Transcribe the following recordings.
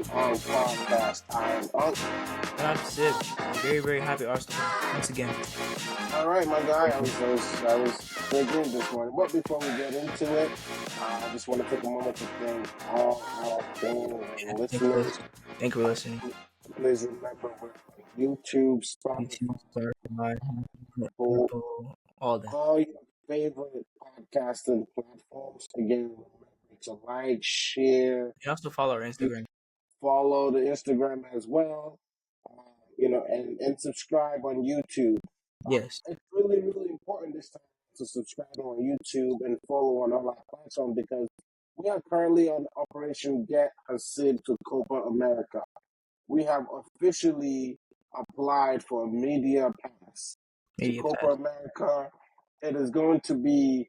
and Unc podcast. I am Unc. And I'm Sib. Very, very happy Arsenal once again. All right, my guy. I was thinking this morning. But before we get into it, I just want to take a moment to thank all our fans and listeners. Thank you for listening. Please remember we're on YouTube, YouTube, Spotify, Midtable, all that. all your favorite podcasting platforms. Again, remember to like, share, You also follow our Instagram. follow the Instagram as well, and subscribe on YouTube. Yes. It's really, really important this time to subscribe on YouTube and follow on all our platforms because we are currently on Operation Get a Sid to Copa America. We have officially applied for a media pass to Copa America. It is going to be,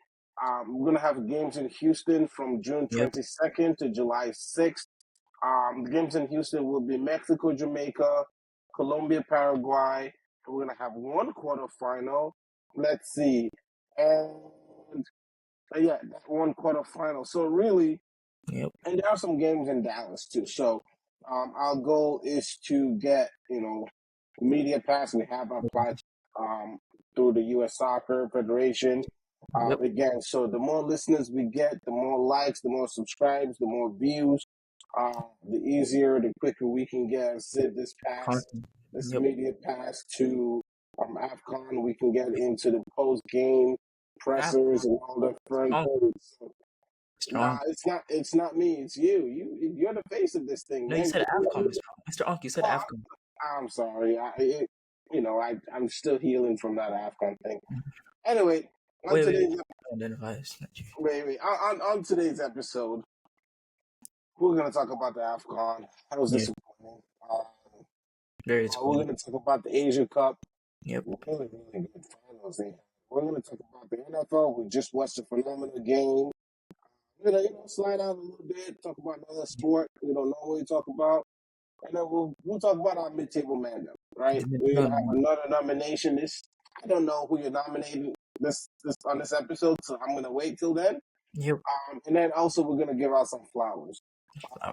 we're going to have games in Houston from June 22nd to July 6th. The games in Houston will be Mexico, Jamaica, Colombia, Paraguay. And we're going to have one quarterfinal. Let's see. And that one quarterfinal. So really, and there are some games in Dallas too. So our goal is to get, media pass. We have applied through the U.S. Soccer Federation. Again, so the more listeners we get, the more likes, the more subscribes, the more views, the easier, the quicker we can get this pass, this media pass to AFCON. We can get into the post-game pressers and all the front things. Nah, it's not me. It's you. You're the face of this thing. No, you said AFCON, Mr. Unc. You said AFCON. I'm sorry. I'm still healing from that AFCON thing. Anyway, on today's episode, we're going to talk about the AFCON. That was disappointing. Very we're going to talk about the Asia Cup. Yep. Really, really good finals. We're going to talk about the NFL. We just watched a phenomenal game. We're going to slide out a little bit, talk about another sport we don't normally talk about. And then we'll talk about our Midtable mandem, right? We're going to have another nomination. I don't know who you're nominating this on this episode, so I'm going to wait till then. Yep. And then also we're going to give out some flowers.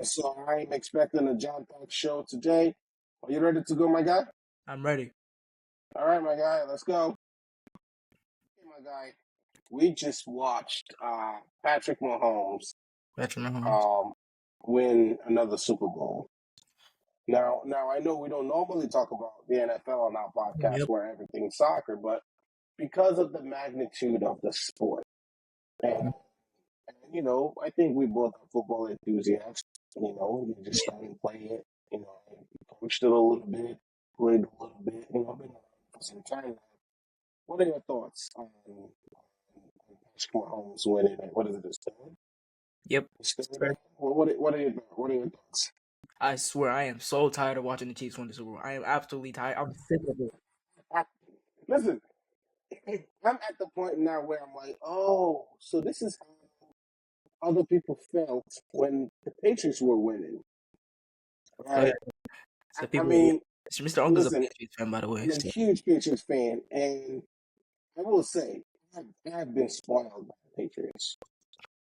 So I'm expecting a John Pack show today. Are you ready to go, my guy? I'm ready. All right, my guy, let's go. Okay, my guy, we just watched Patrick Mahomes win another Super Bowl. Now I know we don't normally talk about the NFL on our podcast where everything's soccer, but because of the magnitude of the sport, and I think we both are football enthusiasts. You just started playing it. Coached it a little bit, played a little bit. I've been around for some time now. What are your thoughts on Patrick Mahomes winning? What is it? This third? Yep. What are your thoughts? I swear, I am so tired of watching the Chiefs win the Super Bowl. I am absolutely tired. I'm sick of it. Listen, I'm at the point now where I'm like, oh, so this is how other people felt when the Patriots were winning. Right? So Mr. Unc is a Patriots fan, by the way. I'm a huge Patriots fan, and I will say, I have been spoiled by the Patriots.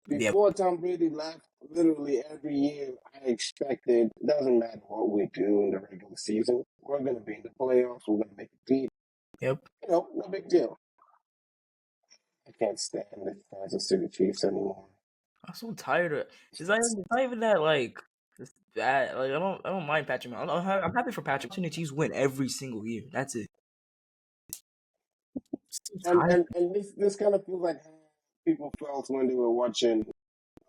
Before Tom Brady left, literally every year I expected, it doesn't matter what we do in the regular season, we're going to be in the playoffs, we're going to make it deep. Yep. No big deal. I can't stand the Kansas City Chiefs anymore. I'm so tired of it. It's not even that, it's bad. I don't mind Patrick. I'm happy for Patrick. The Chiefs win every single year. That's it. And this kind of feels like how people felt when they were watching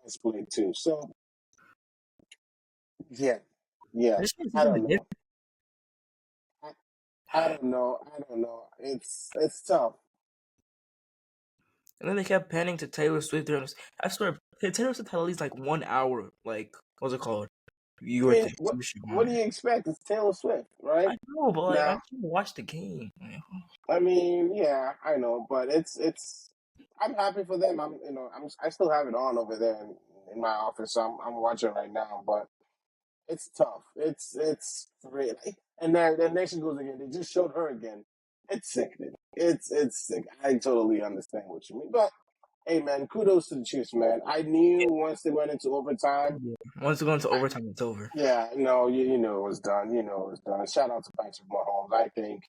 us play too. So, yeah. I don't know. I don't know. It's tough. And then they kept panning to Taylor Swift. I swear, Taylor Swift had at least 1 hour. What's it called? What do you expect? It's Taylor Swift, right? I know, but I can't watch the game. I mean, yeah, I know, but it's. I'm happy for them. I still have it on over there in my office. So I'm watching right now, but it's tough. It's really, and then there she goes again. They just showed her again. It's sickening. It's sick. I totally understand what you mean, but Hey man, kudos to the Chiefs, man. I knew once they went into overtime. Yeah. Once we go into overtime, it's over. Yeah, no, you know it was done. You know it was done. Shout out to Patrick Mahomes.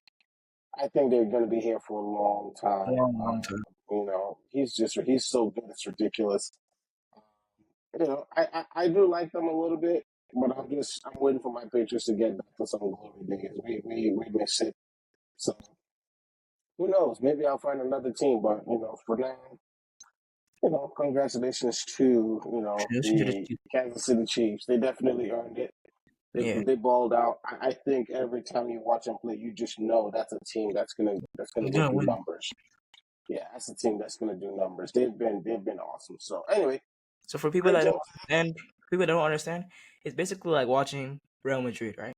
I think they're going to be here for a long time. Long, long time. You know, he's so good. It's ridiculous. You know, I do like them a little bit, but I'm waiting for my Patriots to get back to some glory days. We miss it. So who knows? Maybe I'll find another team. But you know, for now, you know, congratulations to the Kansas City Chiefs. They definitely earned it. Yeah. They balled out. I think every time you watch them play, you just know that's a team that's gonna He's go gonna do win. numbers. Yeah, that's a team that's gonna do numbers. They've been awesome. So anyway, So for people great that job. don't understand, it's basically like watching Real Madrid, right?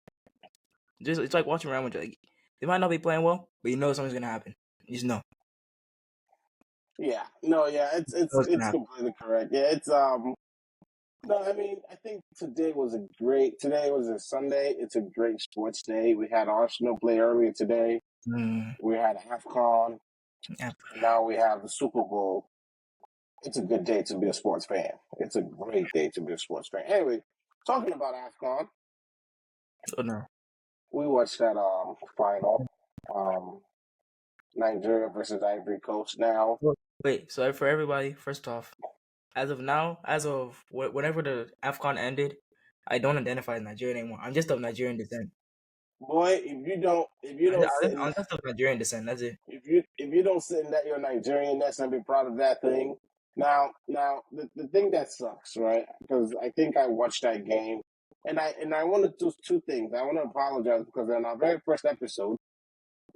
It's like watching Real Madrid. Like, they might not be playing well, but you know something's gonna happen. You just know. Yeah, no, yeah, You know what's gonna it's happen. completely correct. Yeah, it's no, I mean, I think today was a Sunday. It's a great sports day. We had Arsenal play earlier today. We had AFCON. Yeah. And now we have the Super Bowl. It's a good day to be a sports fan. It's a great day to be a sports fan. Anyway, talking about AFCON, Oh no. we watched that final, um, Nigeria versus Ivory Coast. Now, Wait. So for everybody, first off, as of now, whenever the AFCON ended, I don't identify as Nigerian anymore. I'm just of Nigerian descent. boy, if you don't sit in I'm that, just of Nigerian descent. That's it. if you don't sit in that, you're Nigerian. That's gonna be proud of that thing. Now, the thing that sucks, right? Because I think I watched that game, and I want to do two things. I want to apologize because in our very first episode,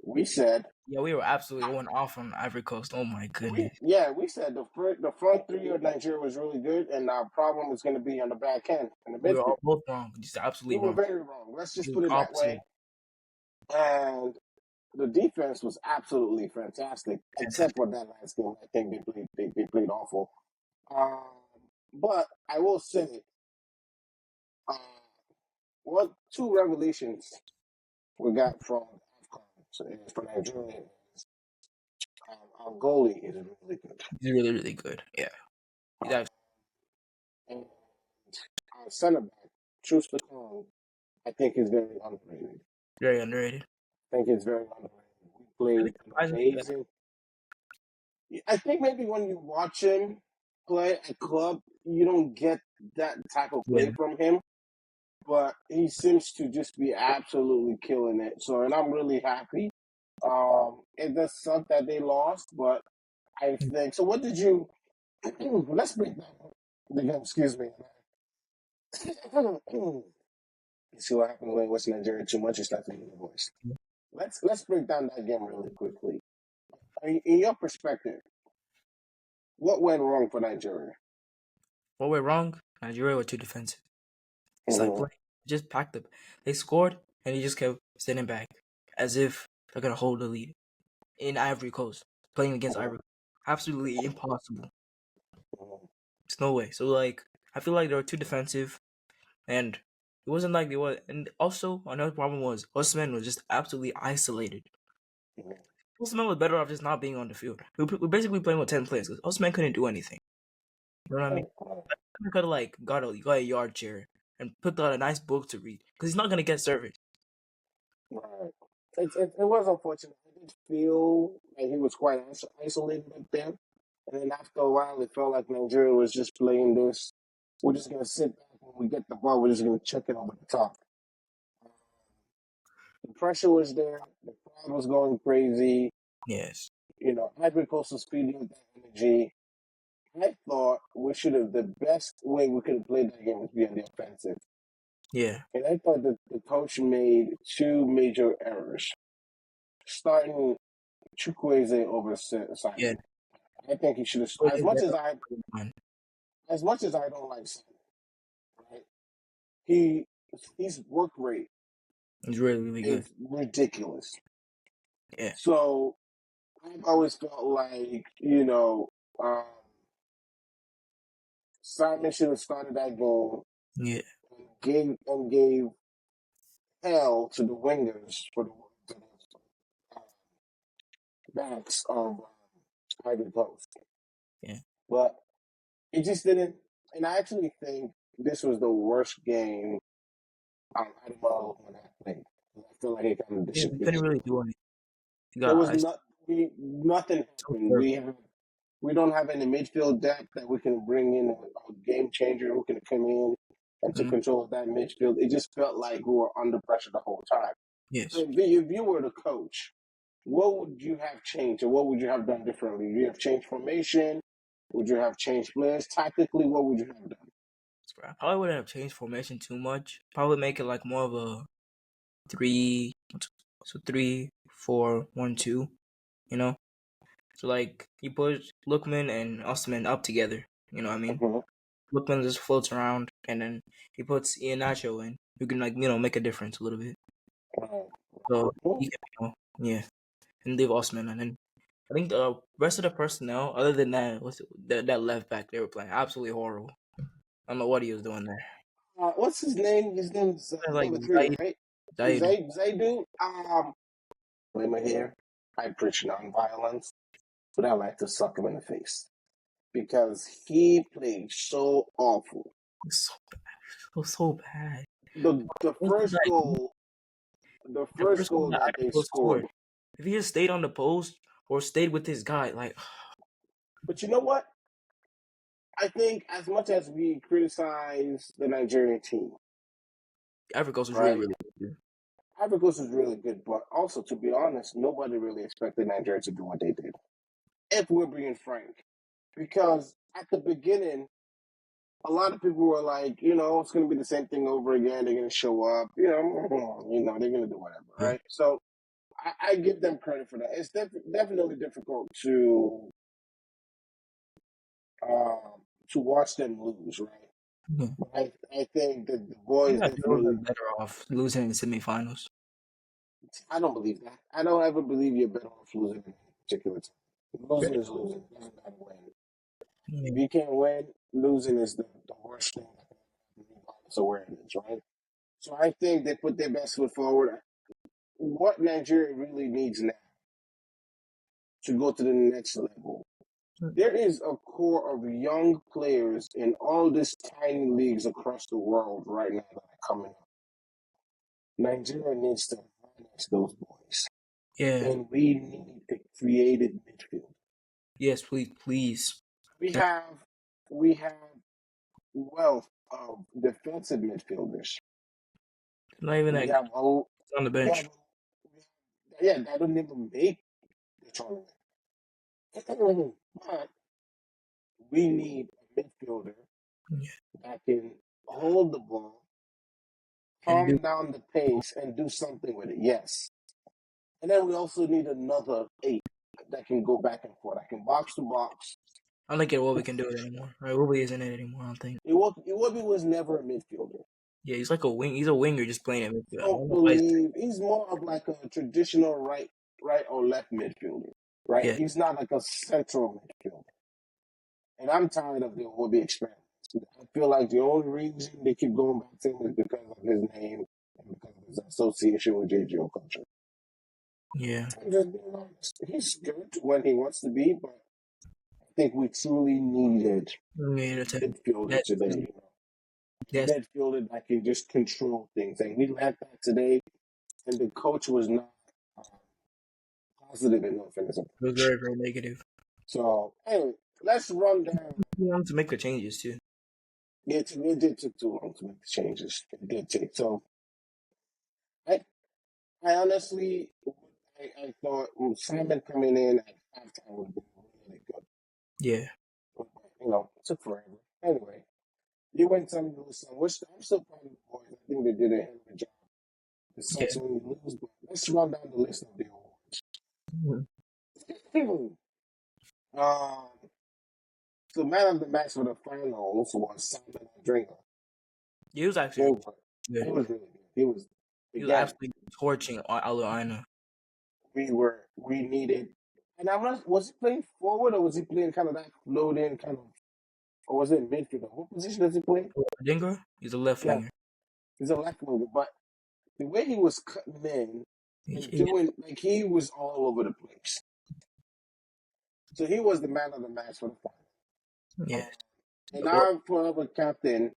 we said Yeah, we were absolutely going off on Ivory Coast. Oh my goodness. we said the front three of Nigeria was really good, and our problem is going to be on the back end in the We were midfield. both wrong. Just We absolutely were wrong. very wrong. Let's just It was put it that opposite. way. And the defense was absolutely fantastic, except for that last game. I think they played awful. Um, but I will say, uh, what two revelations we got from AFCON for Nigeria is our goalie is really good. He's really, really good. Yeah. He's actually And our center back, Truce Kong, I think is very underrated. very underrated. I think it's very underrated. We Really played surprisingly good. amazing. I think maybe when you watch him play at club, you don't get that type of Yeah. play from him. But he seems to just be absolutely killing it. So, and I'm really happy. It does suck that they lost, but I think so. What did you? Let's break down the game. Excuse me. You see what happens when West Nigeria too much? You start to lose your voice. Let's break down that game really quickly. In your perspective, what went wrong for Nigeria? What went wrong? Nigeria were too defensive. It's like Mm-hmm. just packed up. They scored and he just kept sitting back as if they're gonna hold the lead in Ivory Coast, playing against Ivory Coast. Absolutely impossible. It's no way. So like I feel like they were too defensive and it wasn't like they were. And also another problem was Osman was just absolutely isolated. Osman was better off just not being on the field. We're basically playing with 10 players because Osman couldn't do anything. You know what I mean? I could have like got a yard chair and put out a nice book to read because he's not gonna get service. Right. It was unfortunate. I did feel like he was quite isolated up there. And then after a while, it felt like Nigeria was just playing this. We're just going to sit back when we get the ball. We're just going to chuck it over the top. The pressure was there. The crowd was going crazy. Yes. You know, Ivory Coast was feeding with that energy. I thought the best way we could have played that game was be on the offensive. Yeah. And I thought that the coach made two major errors. Starting Chukwueze over Simon. Yeah. I think he should have. As much as I don't like Simon, right? His work rate He's really, really good. is ridiculous. Yeah. So I've always felt like Simon should have started that game. Yeah. And gave hell to the wingers for the backs of Ivory Coast. Yeah. but it just didn't. And I actually think this was the worst game out of all when I played. I feel like it kind of Yeah, we disappeared. couldn't really do anything. You There got was ice. nothing So happened. terrible. We don't have any midfield depth that we can bring in a game changer who can come in and to Mhm. control that midfield. It just felt like we were under pressure the whole time. So Yes. if you were the coach, what would you have changed, or what would you have done differently? Would you have changed formation? Would you have changed players tactically? What would you have done? I probably wouldn't have changed formation too much. Probably make it like more of a three, so 3-4-1-2. You know, so like he put Lookman and Osman up together. You know what I mean? Mm-hmm. Lookman just floats around, and then he puts Ian Nacho in, who can make a difference a little bit. So he can, yeah, and leave Osman, and then I think the rest of the personnel, other than that, that left back they were playing absolutely horrible. I don't know what he was doing there. What's his name? His name's Like number three, right? Zaid. Zaidu. Blame my hair. I preach nonviolence, but I like to suck him in the face because he played so awful. So so bad. The first goal, the The first first goal goal that that they Idaho scored. scored. If he just stayed on the post or stayed with his guy, like But you know what? I think as much as we criticize the Nigerian team, Ivory Coast was really right? really good. Ivory Coast is really good, but also to be honest, nobody really expected Nigeria to do what they did. If we're being frank, because at the beginning, a lot of people were like, it's going to be the same thing over again. They're going to show up, they're going to do whatever, Yeah. right? So I give them credit for that. It's definitely difficult to watch them lose, right? Yeah. But I think that the I boys think that they would definitely. have been better off losing in the semifinals. I don't believe that. I don't ever believe you're better off losing in a particular time. Losing is losing. It doesn't matter when. Yeah. If you can't win, losing is the worst thing that can happen regardless of where it is, right? So I think they put their best foot forward. What Nigeria really needs now to go to the next level. There is a core of young players in all these tiny leagues across the world right now that are coming up. Nigeria needs to harness those boys. Yeah. And we need a creative midfield. Yes, please. We have we have wealth of defensive midfielders. Not even We that good. have a It's on the we bench. have yeah, that don't even make the tournament. But we need a midfielder Yeah. that can hold the ball, And calm down the pace, and do something with it. Yes. And then we also need another 8 that can go back and forth, that can box to box. I don't think Iwobi can do it anymore. Right? Iwobi isn't it anymore, I don't think. Iwobi was never a midfielder. Yeah, he's like a wing. He's a winger just playing at I midfield. I don't don't know why believe he's more of like a traditional right or left midfielder. Right? yeah. He's not like a central midfielder. And I'm tired of the Iwobi experiment. I feel like the only reason they keep going back to him is because of his name and because of his association with JGO culture. Yeah. I'm just being honest. He's good when he wants to be, but I think we truly needed Yeah, a midfielder today. A yes. midfielder that can just control things. And we lacked that today, and the coach was not uh, positive enough in his It was approach. very, very negative. So, anyway, let's run down. He wanted to make the changes too. It did take too long to make the changes. It did take. So, I, I honestly, I thought Simon coming in at halftime would have been really good. Yeah. But, it took forever. Anyway, you win some, you lose some. Which I'm still proud of the boys. I think they did a hell of a job. It Yeah. sucks when you lose, but let's run down the list of the Mhm. awards. um, so man of the match for the finals was Simon Adringa. He was actually He good. was really good. He was He was again. absolutely torching Aluana. We needed, and was he playing forward or was he playing kind of that floating kind of, or was it midfield? What position does he play? Dinger, he's a left Yeah, winger. he's a left winger, but the way he was cutting in and He- doing, like, he was all over the place. So he was the man of the match for the final. Yeah. And our forever captain,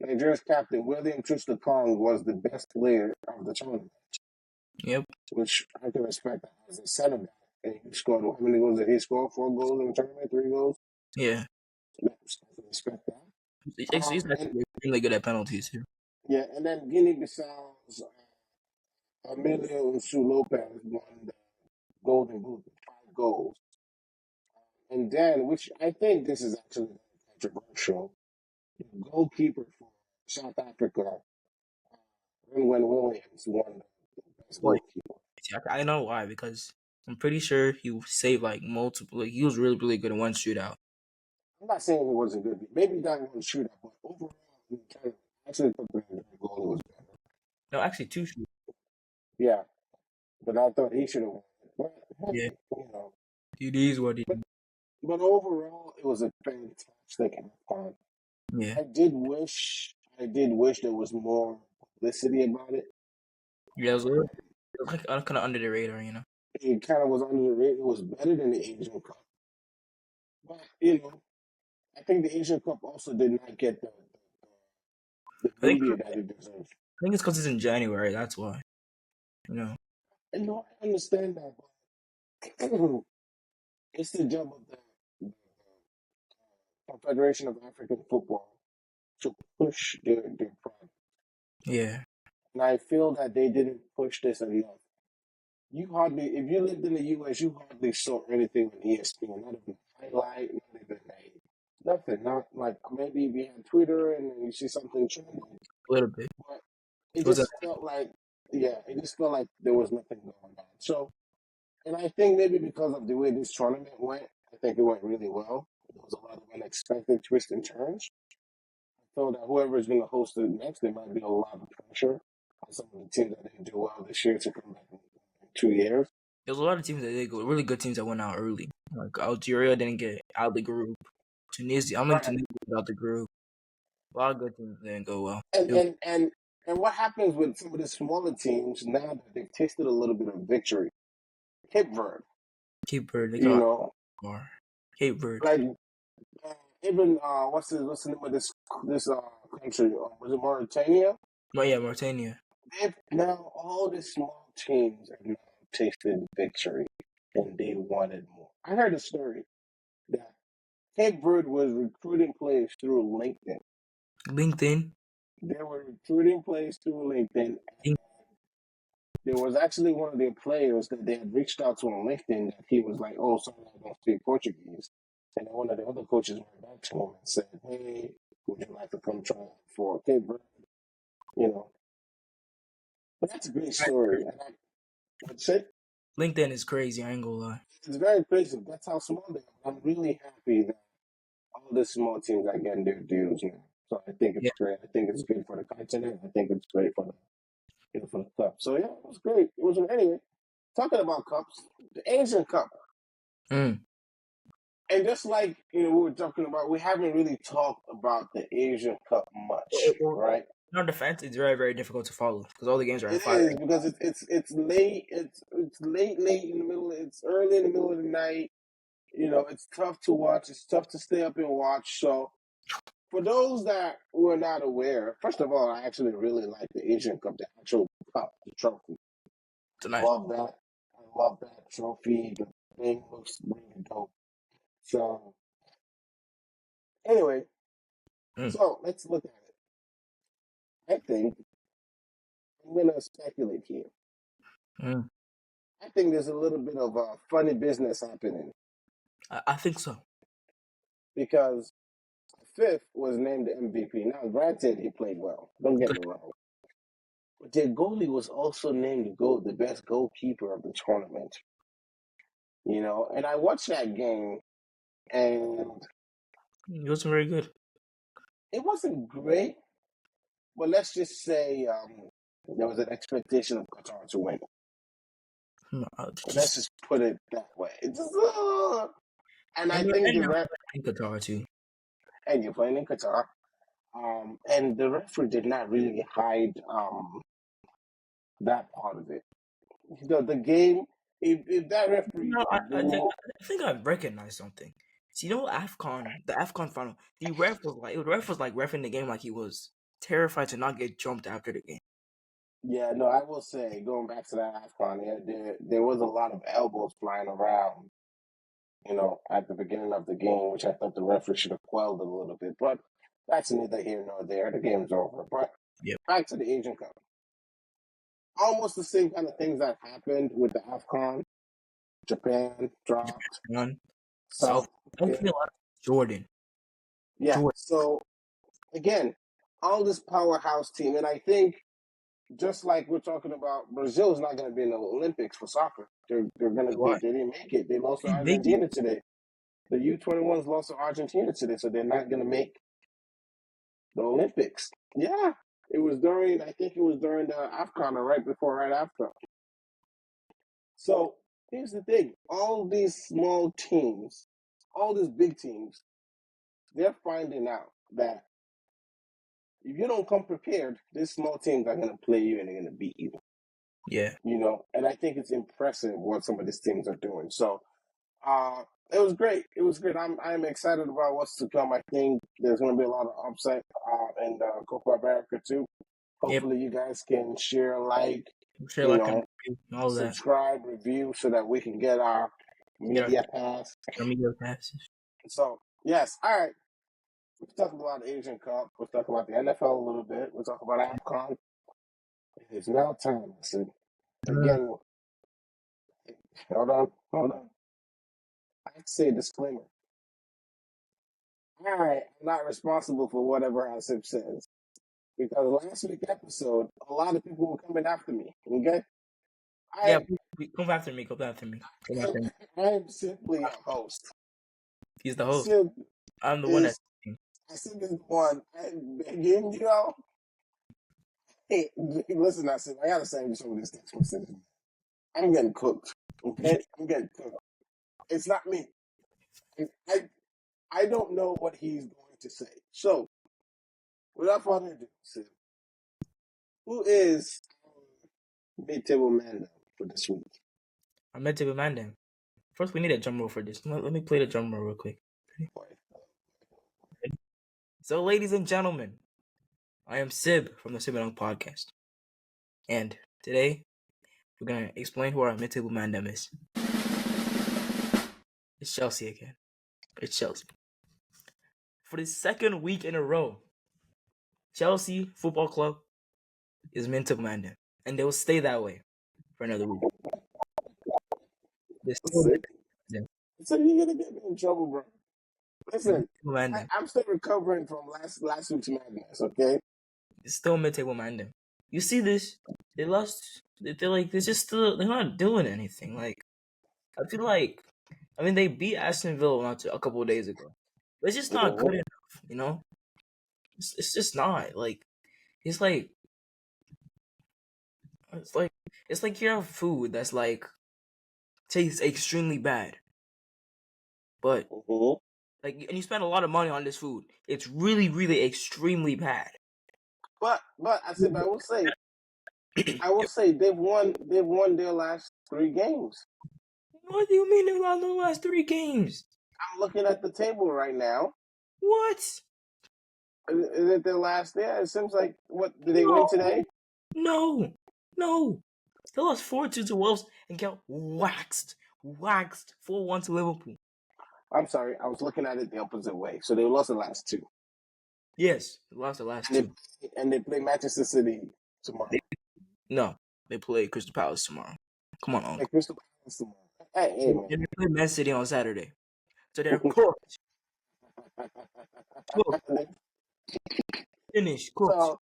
Nigeria's captain, William Trooster Kong, was the best player of the tournament, Yep. which I can respect as a center back. And he scored, how many goals did he score? 4 goals in the tournament, 3 goals? Yeah. Yeah, so I can respect that. He's And actually extremely good at penalties too. yeah, and then Guinea Bissau's Emilio Unsu Lopez won the Golden Boot with 5 goals. And then, which I think this is actually controversial, the goalkeeper for South Africa, Rinwen Williams, won the best Why? goalkeeper. I know why, because I'm pretty sure he saved like multiple. Like, he was really, really good in one shootout. I'm not saying he wasn't good. Maybe that one shootout, but overall, in Canada, I actually thought the goal was better. No, actually, two shootouts. Yeah, but I thought he should have won. But Yeah. hey, you know, It is what it but is. but overall, it was a fantastic AFCON. Yeah. I did wish there was more publicity about it. Yeah, it was like kind of under the radar, you know. It kind of was under the radar. It was better than the Asian Cup, but I think the Asian Cup also did not get the I think media that it deserves. it's because it's in January. That's why, you know. And no, I understand that, but it's the job of the Confederation of African Football to push their product. Yeah. And I feel that they didn't push this enough. If you lived in the US, you hardly saw anything on ESPN, not even a highlight, not even nothing. Not like maybe if you had Twitter and then you see something trending, A little bit. but it It was a just felt like, yeah, it just felt like there was nothing going on. So, and I think maybe because of the way this tournament went, I think it went really well. There was a lot of unexpected twists and turns. I feel that whoever is going to host it next, there might be a lot of pressure on some of the teams that didn't do well this year to come back in 2 years. There was a lot of teams that did go, really good teams that went out early. Like Algeria didn't get out of the group. Tunisia, I'm like Right. Tunisia got out the group. A lot of good teams didn't go well. And It was and and and what happens with some of the smaller teams now that they've tasted a little bit of victory? Cape Verde, Cape Verde. They you got know, far. Cape Verde. like even what's the name of this country? Was it Mauritania? But yeah, Mauritania. They've now all the small teams have now tasted victory and they wanted more. I heard a story that Cape Verde was recruiting players through LinkedIn. LinkedIn. They were recruiting players through LinkedIn. Link- There was actually one of their players that they had reached out to on LinkedIn that he was like, "Oh, sorry, I don't speak Portuguese." And then one of the other coaches went back to him and said, "Hey, would you like to come try out for Cape Verde?" You know, but that's a great story. And what's it? LinkedIn is crazy. I ain't gonna lie. It's very crazy. That's how small they are. I'm really happy that all the small teams are getting their dues now. So I think Yeah. it's great. I think it's good for the continent. I think it's great for the cup. So yeah, it was great. It was anyway. Talking about cups, the Asian Cup, Mm. and just like we were talking about, we haven't really talked about the Asian Cup much, Well, right? in our defense, it's very, very difficult to follow because all the games are at It 5 is because it's late. It's late in the middle. It's early in the middle of the night. It's tough to watch. It's tough to stay up and watch. So for those that were not aware, first of all, I actually really like the Asian Cup, the actual cup, the trophy. tonight. Love that. I love that trophy. The thing looks really dope. So anyway, Mm. so let's look at it. I think I'm gonna speculate here. Mm. I think there's a little bit of funny business happening I think so. because Fifth was named the MVP. Now, granted, he played well. Don't get me wrong. But their goalie was also named the best goalkeeper of the tournament. And I watched that game, and It wasn't very good. it wasn't great. But let's just say there was an expectation of Qatar to win. Let's just put it that way. And I think the ref in Qatar too. and you're playing in Qatar. And the referee did not really hide that part of it. The game, if that referee No, blew, I think I recognize something. See, you know, the AFCON final, the ref was like reffing the game like he was terrified to not get jumped after the game. Yeah, no, I will say, going back to that AFCON, yeah, there was a lot of elbows flying around, at the beginning of the game, which I thought the referee should have quelled a little bit. But that's neither here nor there. The game's over. But Yep. back to the Asian Cup. Almost the same kind of things that happened with the AFCON. Japan dropped. One South South. I Korea. feel like Jordan. Yeah. Jordan. So again, all this powerhouse team, and I think just like we're talking about, Brazil is not going to be in the Olympics for soccer. They didn't make it. They lost to They did. Argentina today. The U21s lost to Argentina today, so they're not going to make the Olympics. Yeah, I think it was during the AFCON or right after. So here's the thing: all these small teams, all these big teams, they're finding out that if you don't come prepared, these small teams are going to play you and they're going to beat you. Yeah. And I think it's impressive what some of these teams are doing. So, it was great. It was good. I'm excited about what's to come. I think there's going to be a lot of upside in Copa America too. Yep. Hopefully, you guys can share, like, Share like all that. subscribe, review, so that we can get our media pass. Our media passes. So, yes, all right. We've talked about the Asian Cup. We'll talk about the NFL a little bit. We'll talk about AFCON. It's now time. So, again, hold on. I'd say disclaimer. I am not responsible for whatever our Sib says. Because last week's episode, a lot of people were coming after me. Okay? Come after me. Come after me. I am simply a host. He's the host. Sib I'm the one that's. Sib is the one. Again, hey, listen, I gotta send you some of these text messages. I'm getting cooked. Okay? I'm getting cooked. It's not me. I don't know what he's going to say. So, without further ado, Sib, who is Midtable mandem for this week? I'm Midtable mandem. First, we need a drum roll for this. Let me play the drum roll real quick. So, ladies and gentlemen, I am Sib from the Sib and Unc podcast. And today, we're going to explain who our Midtable mandem is. It's Chelsea again. It's Chelsea. For the second week in a row, Chelsea Football Club is Midtable mandem. And they will stay that way for another week. So you're gonna get me in trouble, bro. Listen, I'm still recovering from last week's madness. Okay, it's still Midtable mandem. You see this? They lost. They're like they're not doing anything. Like, I feel like, they beat Aston Villa a couple of days ago. But it's just not good enough. It's just not like. It's like you have food that's like tastes extremely bad, but and you spend a lot of money on this food. It's really, really extremely bad. But I will say they've won their last 3 games. What do you mean they won the last 3 games? I'm looking at the table right now. What? Is it their last? Yeah, it seems like. What did they win today? No. They lost 4-2 to Wolves and got waxed 4-1 to Liverpool. I'm sorry, I was looking at it the opposite way. So they lost the last 2. Yes, they lost the last 2. And they play Manchester City tomorrow. They play Crystal Palace tomorrow. Come on, Uncle. Crystal Palace tomorrow. Hey, man. And they play Man City on Saturday. So they're cooked. Finished. Cooked. So,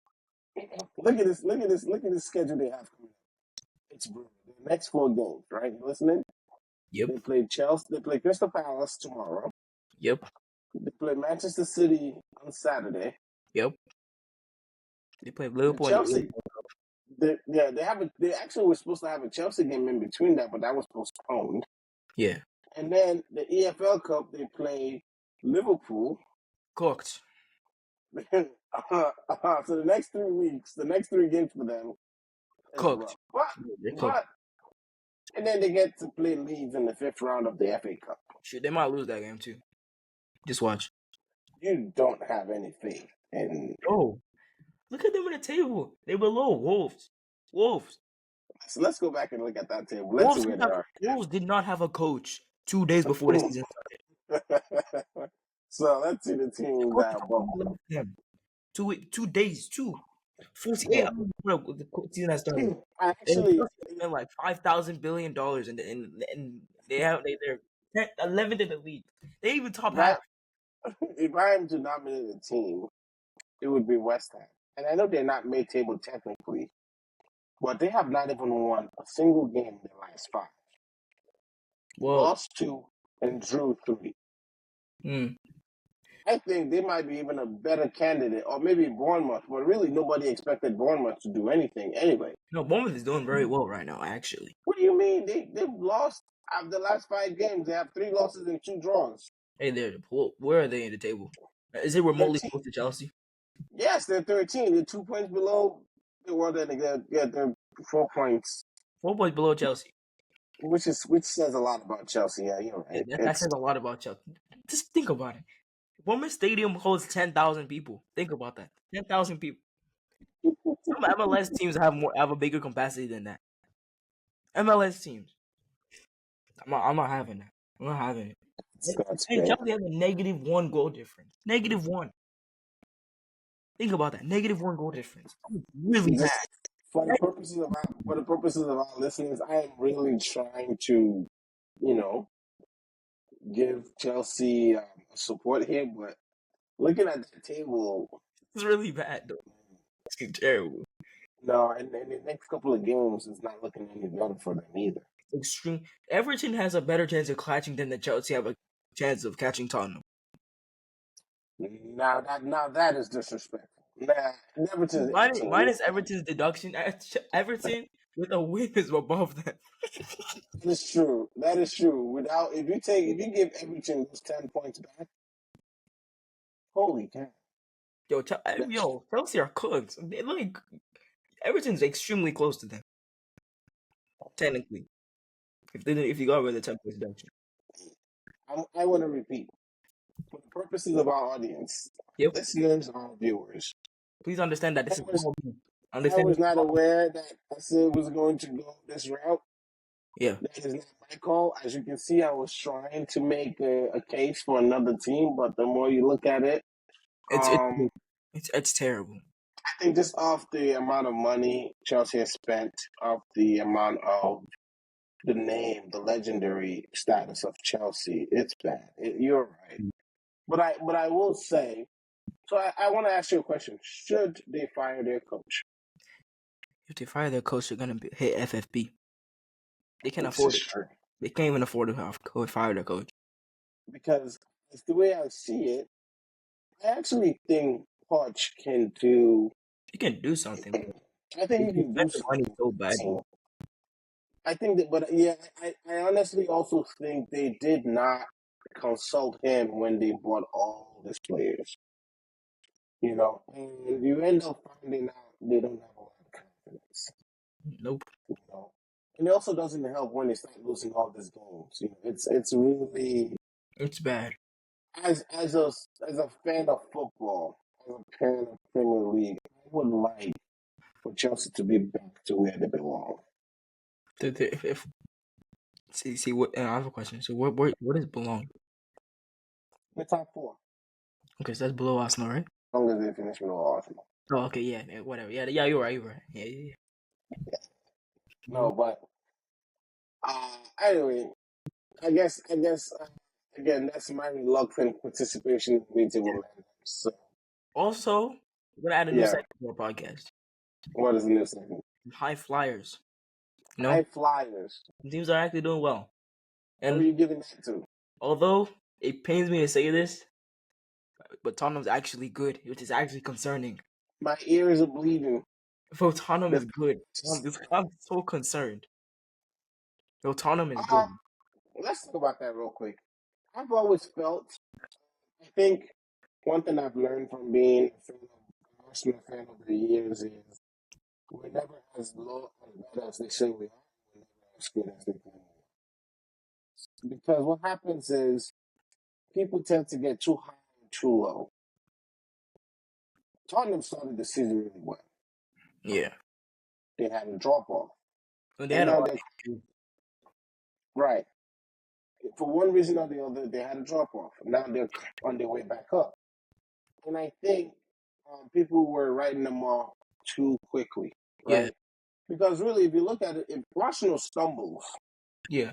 look at this schedule they have coming up. It's brutal. The next 4 games, right? You listening? Yep. They play Chelsea. They play Crystal Palace tomorrow. Yep. They play Manchester City on Saturday. Yep. They play Liverpool. Chelsea. They actually were supposed to have a Chelsea game in between that, but that was postponed. Yeah. And then the EFL Cup, they play Liverpool. Cooked. So the next 3 weeks, the next 3 games for them is cooked. But and then they get to play Leeds in the 5th round of the FA Cup. Shit, they might lose that game too. Just watch. You don't have any faith in. Oh, look at them in the table. They're below Wolves. Wolves. So let's go back and look at that table. Let's see where they are. Wolves did not have a coach 2 days before the season started. So let's see the The teams coach that are above literally them. left them 2 days, 48 Yeah. hours before the season has started. I They actually, spent like $5,000 billion and they're 11th in the league. They even top if I half. if I am to nominate a team, it would be West Ham. And I know they're not mid-table technically, but they have not even won a single game in their last five. Well, Lost two and drew three. hmm. I think they might be even a better candidate, or maybe Bournemouth, but really nobody expected Bournemouth to do anything anyway. No, Bournemouth is doing very well right now, actually. What do you mean? They've lost out of the last 5 games. They have 3 losses and 2 draws. Hey, where are they in the table? Is it remotely 13. close to Chelsea? Yes, they're 13. They're 2 points below. Well, they're 4 points, 4 points below Chelsea. which says a lot about Chelsea. Yeah, you're right. That says a lot about Chelsea. Just think about it. Bournemouth Stadium holds 10,000 people. Think about that. 10,000 people. Some MLS teams have a bigger capacity than that. MLS teams. I'm not having that. I'm not having it. That's Hey, great. Chelsea has a -1 goal difference. -1. Think about that. -1 goal difference. Really bad. Just for the purposes of our listeners, I am really trying to, you know, give Chelsea support here, but looking at the table, It's really bad though. It's terrible. no, and the next couple of games is not looking any better for them either. Extreme. Everton has a better chance of catching than the Chelsea have a chance of catching Tottenham. Now that is disrespectful. Nah, Everton's 18. Minus Everton's deduction. Everton with a win is above them. That is true. That is true. Without if you give Everton those 10 points back, holy cow! Yo, Chelsea are cooked. Everton's extremely close to them. Technically, if you got rid of the 10 points deduction. I want to repeat for the purposes of our audience, Yep. listeners, our viewers. Please understand that this is I was not aware that Sid was going to go this route. Yeah. That is not my call. As you can see, I was trying to make a case for another team, but the more you look at it, It's terrible. I think just off the amount of money Chelsea has spent, off the amount of the name, the legendary status of Chelsea, it's bad. You're right. But I will say, so I want to ask you a question. Should they fire their coach? If they fire their coach, they're gonna hit FFP. They can't This afford is it. true. They can't even afford to fire their coach. Because it's the way I see it, I actually think Poch can do. He can do something. I think he He can do spent the money something. so bad. I think that, but yeah, I honestly also think they did not consult him when they bought all these players. You know, and you end up finding out they don't have a lot of confidence. Nope. You know, and it also doesn't help when they start losing all these games. You know, it's really It's bad. as a fan of football, as a fan of Premier League, I would like for Chelsea to be back to where they belong. See what? I have a question. So what does belong? The top four, Okay, so that's below Arsenal, right? as long as they finish below Arsenal. Oh, okay, yeah, whatever. Yeah, you're right. You're right. Yeah. No, but anyway, I guess again that's my reluctant participation in Midtable. So Also, we're gonna add a new yeah, segment to our podcast. what is the new segment? High flyers. You know, High flyers. teams are actually doing well. What are And you giving that to? although it pains me to say this, but Tottenham's actually good, which is actually concerning. My ears are bleeding. Bro, Tottenham is good. I'm so concerned. Bro, Tottenham is good. Let's talk about that real quick. I've always felt. I think one thing I've learned from being a fan of Arsenal fan over the years is we're never as low and bad as they say we are. We're never as good as they claim we are. Because what happens is people tend to get too high and too low. Tottenham started the season really well. Yeah. They had a drop off, Well, they and had a now lot. they're right. For one reason or the other, they had a drop off. Now they're on their way back up, and I think people were writing them off too quickly, Yeah. right? Because really, if you look at it, if Arsenal stumbles, Yeah.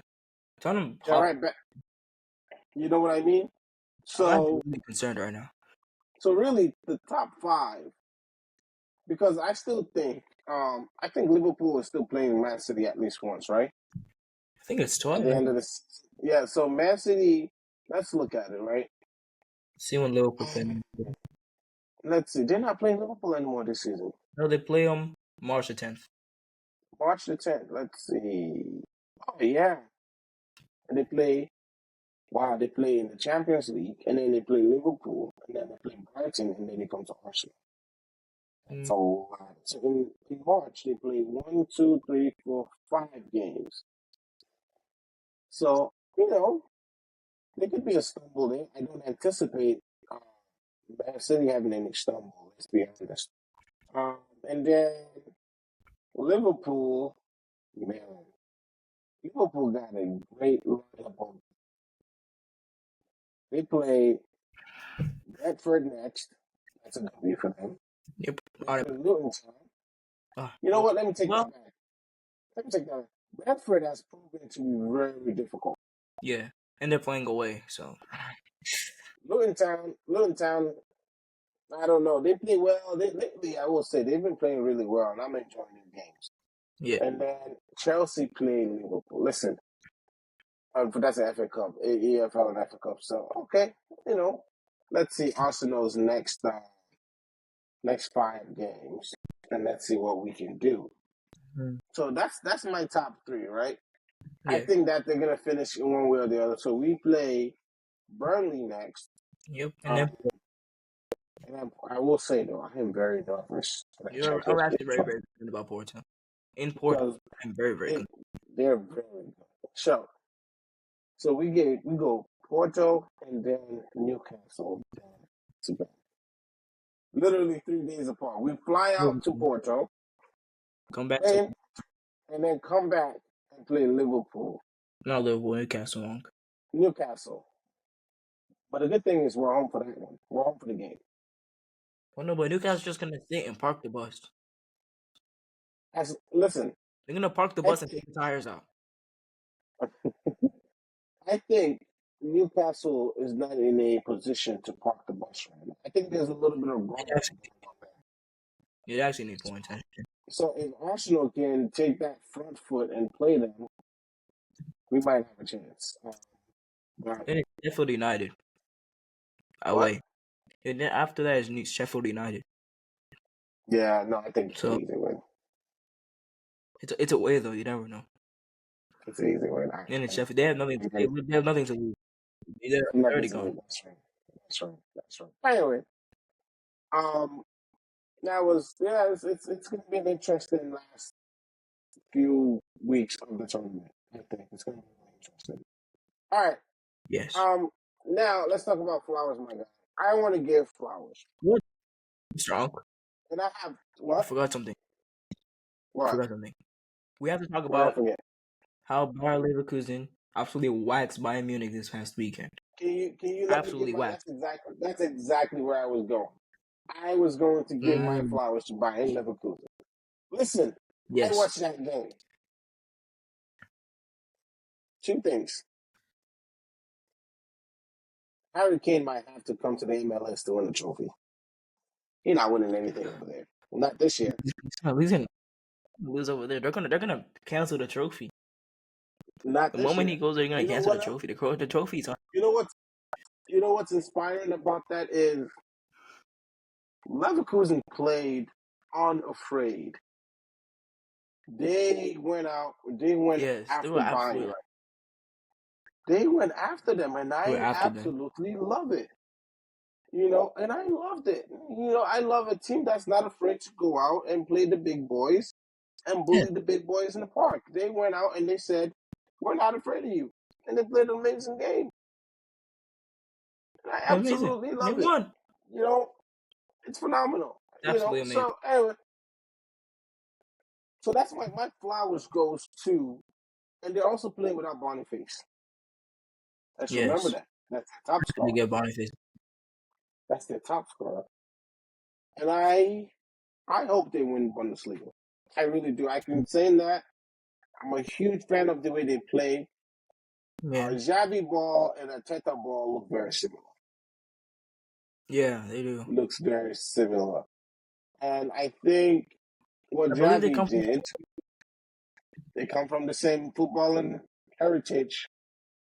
Tottenham they're hop. right back. You know what I mean? I'm actually So, really concerned right now. so really, the top five, because I think Liverpool is still playing Man City at least once, right? I think it's At the Tottenham. end of this, yeah. So Man City, let's look at it, right? See when Liverpool play. Let's see, they're not playing Liverpool anymore this season. No, they play March the 10th. March the 10th. Let's see. Oh yeah, and they play. Wow, they play in the Champions League, and then they play Liverpool, and then they play Brighton, and then they come to Arsenal. Mm. So, so in March they play 1, 2, 3, 4, 5 games. So there could be a stumble there. I don't anticipate Man City having any stumble. Let's be honest. And then Liverpool, man, Liverpool got a great lineup. They play Brentford next. That's a W for them. Yep. They All right. play Luton Town. You know Well, what? Let me take well, that back. Let me take that back. Brentford has proven to be very difficult. yeah. And they're playing away, so Luton Town, I don't know. They play well. Lately, I will say, they've been playing really well, and I'm enjoying their games. yeah. And then Chelsea playing Liverpool. Listen, that's an FA Cup, EFL and FA Cup. So, okay, let's see Arsenal's next 5 games, and let's see what we can do. Mm. So that's my top three, right? I Yeah. think that they're gonna finish in one way or the other. So we play Burnley next. Yep. And then And I will say though, I am very nervous for that I'm Champions actually League very, final very concerned about Porto. In Porto, because I'm very, very they concerned. they're very good. So we go Porto and then Newcastle. Literally 3 days apart. We fly out to Porto Come back to and then come back and play Liverpool, not Liverpool, Newcastle. Newcastle. But the good thing is we're home for that one. We're home for the game. Well, no, but Newcastle's just gonna sit and park the bus. Listen, They're gonna park the I, bus and take the tires out. I think Newcastle is not in a position to park the bus right now. I think there's a little bit of It grumbling actually, going on there. it actually need points. So if Arsenal can take that front foot and play them, we might have a chance. But Then it's Sheffield United what? away. And then after that is Sheffield United. Yeah, no, I think it's an So easy win. it's away though. You never know. It's an easy win. And it's Sheffield. They have nothing. They have nothing to lose. They're Nothing already to gone. lose. That's right. That's right. Anyway, um, it's going to be an interesting last few weeks of the tournament. I think it's going to be really interesting. All right. Yes. Now let's talk about flowers, my guy. I want to give flowers. What? Mr. Unc, And I have I what? forgot something. What? We have to talk What did I about forget? how Bayer Leverkusen absolutely waxed Bayern Munich this past weekend. Can you let me give Absolutely my waxed. that's exactly where I was going. I was going to give my flowers to Bayern Leverkusen. Listen, I Yes. watched that game. Two things. Harry Kane might have to come to the MLS to win the trophy. He's not winning anything over there. Well, not this year. He's gonna lose over there. They're gonna cancel the trophy. Not The this moment year. he goes there, you're gonna You know cancel the what? trophy. The trophy's on. You know what's inspiring about that is Leverkusen played unafraid. They went out. They went Yes, they after were absolutely Bayern. right. They went after them, and They were I after them. absolutely love it. And I loved it. I love a team that's not afraid to go out and play the big boys and Yeah. bully the big boys in the park. They went out and they said, "We're not afraid of you," and they played an amazing game. I Amazing. absolutely They love it. won. You know, it's phenomenal. Absolutely amazing. So anyway, so that's my flowers goes to, and they're also playing without Boniface. Let's remember Yes. that. That's their top They scorer. get Boniface. That's their top scorer. And I hope they win Bundesliga. I really do. I can say that. I'm a huge fan of the way they play. Yeah. Xavi ball and Arteta ball look very similar. Yeah, they do. Looks very similar. And I think what I believe they Xavi come from did, they come from the same footballing heritage.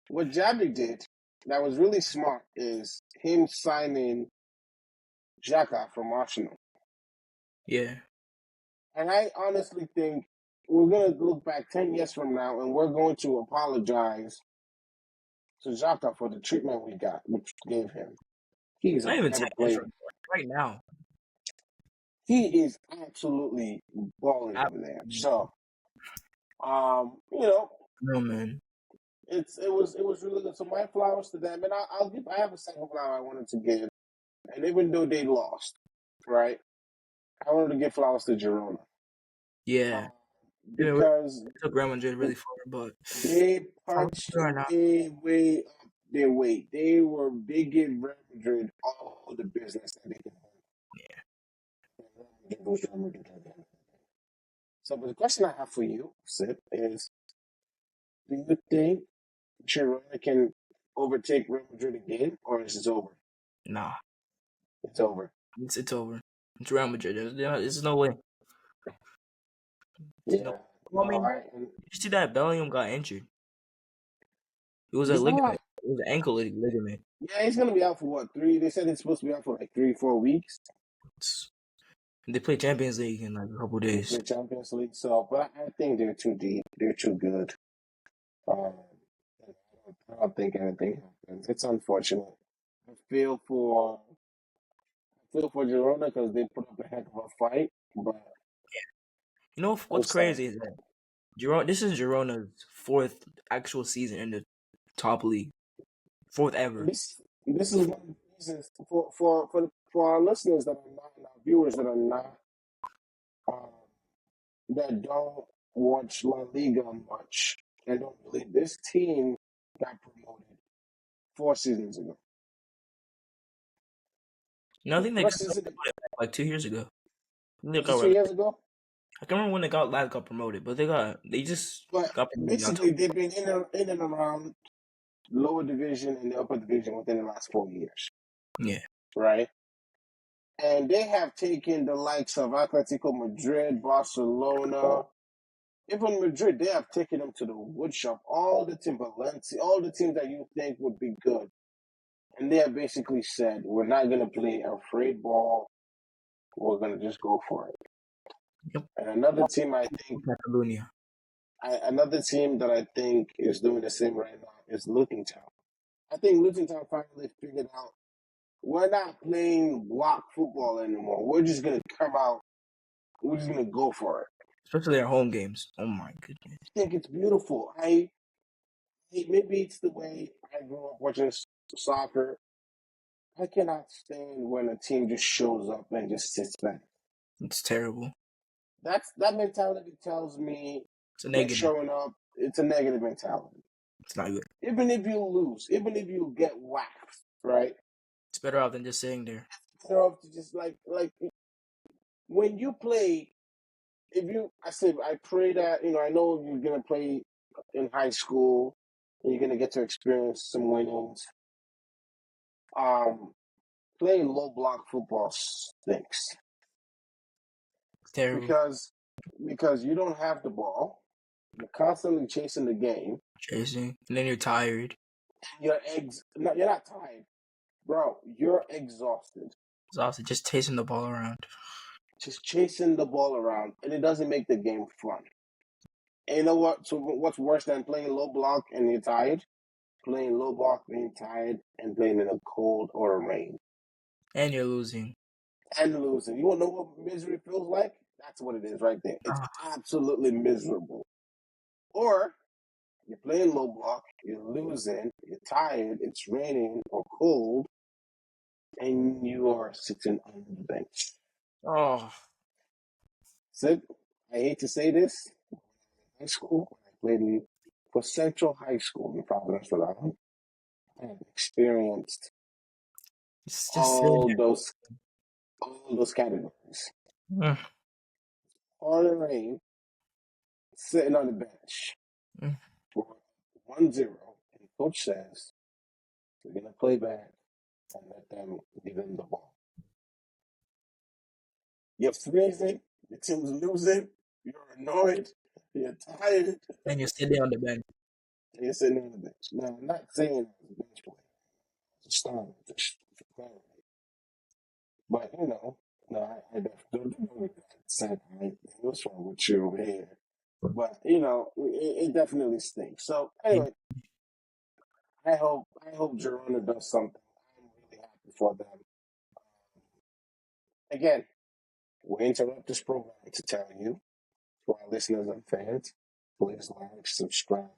What Xavi did that was really smart is him signing Xhaka from Arsenal. Yeah. And I honestly think we're going to look back 10 years from now and we're going to apologize to Xhaka for the treatment we gave him. He's a Not even 10 better years player. right now. He is absolutely balling over there. So, you know, No, man. it was really good. So my flowers to them, and I have a second flower I wanted to give, and even though they lost, right, I wanted to give flowers to Girona. Yeah. Yeah, Because it took Real Madrid really far, but they for punched sure not. way up their weight. They gave Real Madrid all the business that they could hold. So, but the question I have for you, Sid, is: do you think Girona can overtake Real Madrid again, or is it over? Nah. It's over. It's over. It's Real Madrid. There's no way. There's no. Yeah. Well, I No, mean, did you see that Bellingham got injured? It was a he's ligament. not. It was an ankle ligament. Yeah, he's gonna be out for what, 3? They said he's supposed to be out for like 3, 4 weeks. They play Champions League in like a couple They days. play Champions League, so but I think they're too deep. They're too good. Um, I don't think anything happens. It's unfortunate. I feel for Girona because they put up a heck of a fight, but You know I'm what's sad. crazy is that This is Girona's fourth actual season in the top league, fourth ever. This is one of the reasons for our listeners that are not, our viewers that are not, um, that don't watch La Liga much and don't believe this team got promoted 4 seasons ago. No, I The think they got first season, promoted like 2 years ago. I think they was it got 2 years ago? I can't remember when they last got promoted, but they just But got promoted in basically, October. they've been in and around lower division and the upper division within the last 4 years, Yeah, right? And they have taken the likes of Atletico Madrid, Barcelona, even Madrid. They have taken them to the woodshop. All the team, Valencia, all the teams that you think would be good, and they have basically said, "We're not going to play afraid ball. We're going to just go for it." yep. And Catalonia. another team that I think is doing the same right now is Luton Town. I think Luton Town finally figured out we're not playing block football anymore. We're just gonna come out. We're just gonna go for it. Especially their home games. Oh my goodness. I think it's beautiful. Maybe it's the way I grew up watching soccer. I cannot stand when a team just shows up and just sits back. It's terrible. That mentality tells me It's a they're negative. showing up. It's a negative mentality. It's not good. Even if you lose, even if you get whacked, right? It's better off than just sitting there. Better off to just like when you play. I pray that I know you're gonna play in high school and you're gonna get to experience some winnings. Playing low block football stinks It's terrible. because you don't have the ball. You're constantly chasing the game. Chasing. And then you're tired. You're not tired, bro. You're exhausted. It's also just chasing the ball around. Just chasing the ball around, and it doesn't make the game fun. And you know what? So what's worse than playing low block and you're tired? Playing low block, being tired, and playing in a cold or a rain. And you're losing. And losing. You want to know what misery feels like? That's what it is right there. It's absolutely miserable. Or you're playing low block, you're losing, you're tired, it's raining or cold, and you are sitting on the bench. Oh, Sid, I hate to say this. High school, when I played for Central High School in Providence, Rhode Island, I have experienced it's just sitting all those categories. there. Pouring rain, sitting on the bench Mm. for 1-0, and coach says, we're going to play back and let them give them the ball. You're freezing, your team's losing, you're annoyed, you're tired, And you're sitting on the bench. and you're sitting on the bench. Now, I'm not saying I was a bench player, it's a starter, just for clarity. But, no, I definitely don't said, what's wrong with you over here? But, it definitely stinks. So, anyway, I hope Girona does something. I'm really happy for them. Again, we interrupt this program to tell you, to our listeners and fans, please like, subscribe,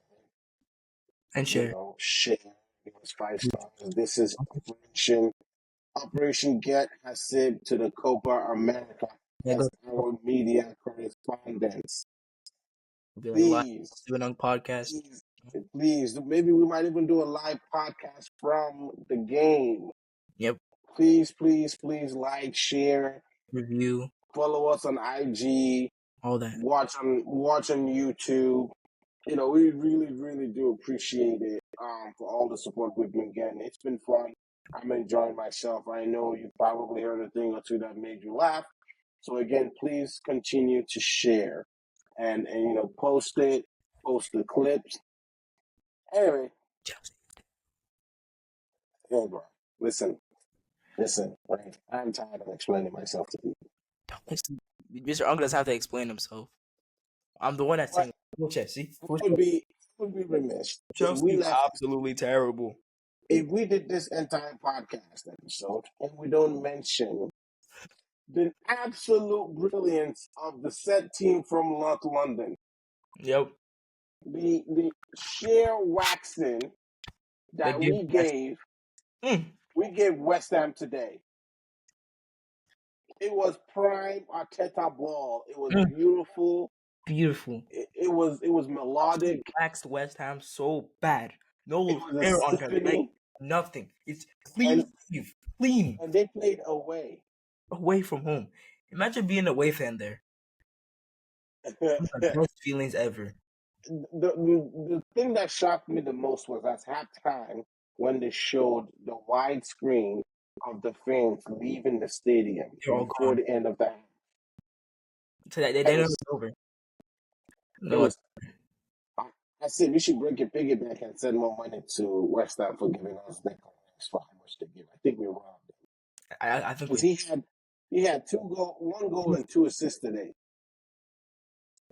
And share. share, give us 5 stars. This is Operation Get Hasib to the Copa America Yeah, as go. our media correspondents. Be like live Please, Sib and Unc podcast. please, please, maybe we might even do a live podcast from the game. Yep. Please, please, please like, share, Review. follow us on IG, All that. watch on YouTube. We really, really do appreciate it for all the support we've been getting. It's been fun. I'm enjoying myself. I know you probably heard a thing or two that made you laugh. So again, please continue to share and post the clips. Anyway, hey bro, listen, right? I'm tired of explaining myself to people. Mr. Uncle doesn't have to explain himself. I'm the one that's saying, "Go Chelsea." I would be remiss if we Chelsea's left. absolutely terrible. If we did this entire podcast episode and we don't mention the absolute brilliance of the set team from North London, Yep. the sheer waxing They that give we gave West Ham today. It was prime Arteta ball. It was beautiful. beautiful. It was melodic. Waxed West Ham so bad. No It was a hair on their leg. symphony, Nothing. It's clean. Clean. and they played away. Away from home. Imagine being a away fan there. One of the best feelings ever. The thing that shocked me the most was at halftime when they showed the widescreen of the fans leaving the stadium They're all before gone. the end of the half. So they know it's over. It No, was. I said we should break a piggyback and send more money to West Ham for giving us that for how much they give. I think we robbed them I think because he had 1 goal and 2 assists today.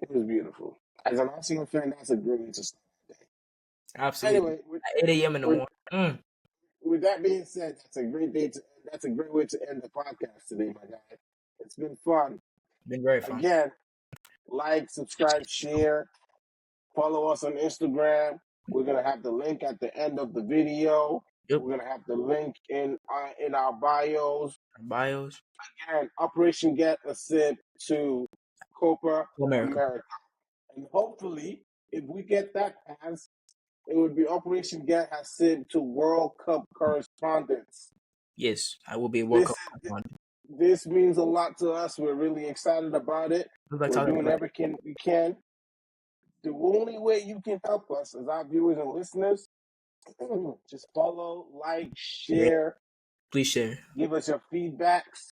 It was beautiful. As an Arsenal fan, that's a great way to start the day. absolutely. Anyway, At 8 a.m. in the morning. with that being said, that's a great way to end the podcast today, my guy. It's been fun. Been very fun. Again, like, subscribe, share, follow us on Instagram. We're gonna have the link at the end of the video. Yep. We're gonna have the link in our bios. Bios. Again, Operation Get a Sip to Copa America. And hopefully, if we get that pass, it would be Operation Get a Sip to World Cup correspondence. Yes, I will be a World Cup correspondent. This means a lot to us. We're really excited about it. We're doing everything we can. The only way you can help us as our viewers and listeners, just follow, like, share. Please share. Give us your feedbacks,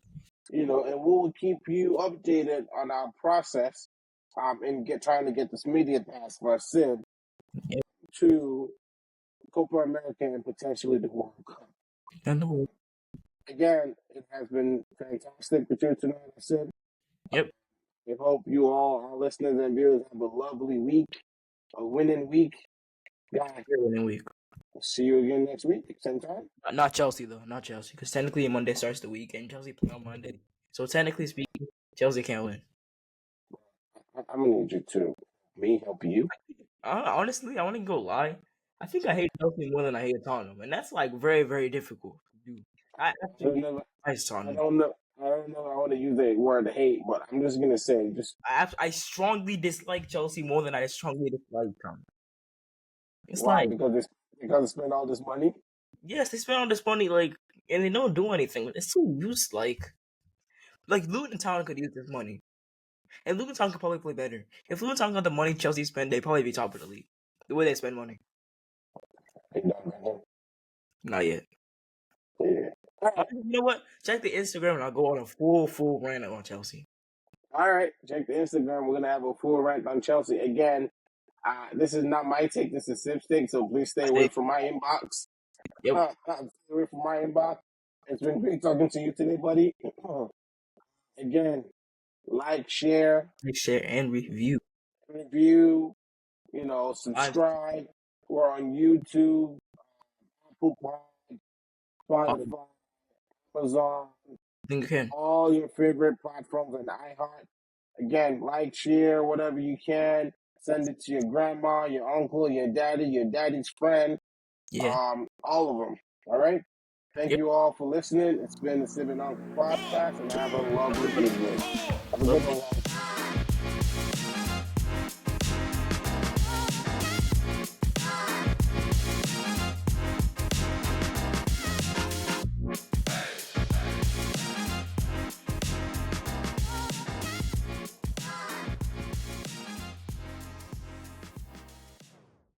and we'll keep you updated on our process in trying to get this media pass for Sib to Copa America and potentially the World Cup. Again, it has been fantastic with you tonight, Sib. Yep. I hope you all, our listeners and viewers, have a lovely week, a winning week. Guys, winning week. I'll see you again next week, same time. Not Chelsea, though. Not Chelsea. Because technically Monday starts the week and Chelsea play on Monday. So technically speaking, Chelsea can't win. I'm going to need you to help you. Honestly, I want to go lie. I think I hate Chelsea more than I hate Tottenham. And that's like very, very difficult to do. I I don't actually know. I saw I him. don't know. I don't know. I want to use the word hate, but I'm just gonna say, just I strongly dislike Chelsea more than I strongly dislike them. It's why? like, Because they spend all this money. yes, they spend all this money, like, and they don't do anything. It's so used, like Luton Town could use this money, and Luton Town could probably play better. If Luton Town got the money Chelsea spend, they'd probably be top of the league. The way they spend money, They done, man. not yet. Yeah. All right. You know what? Check the Instagram, and I'll go on a full rant on Chelsea. All right. Check the Instagram. We're gonna have a full rant on Chelsea again. This is not my take. This is Sib's take. So please stay I away think, from my inbox. yep, Stay away from my inbox. It's been great talking to you today, buddy. Again, like, share, like, share, and review. review. I Subscribe. We're on YouTube, Apple Spotify, Amazon, think you can. all your favorite platforms, and iHeart. Again, like, share, whatever you can. Send it to your grandma, your uncle, your daddy's friend, Yeah. all of them. All right. Thank Yep. you all for listening. It's been the Sib and Unc podcast, and have a lovely evening. Have a good Lovely. one, guys.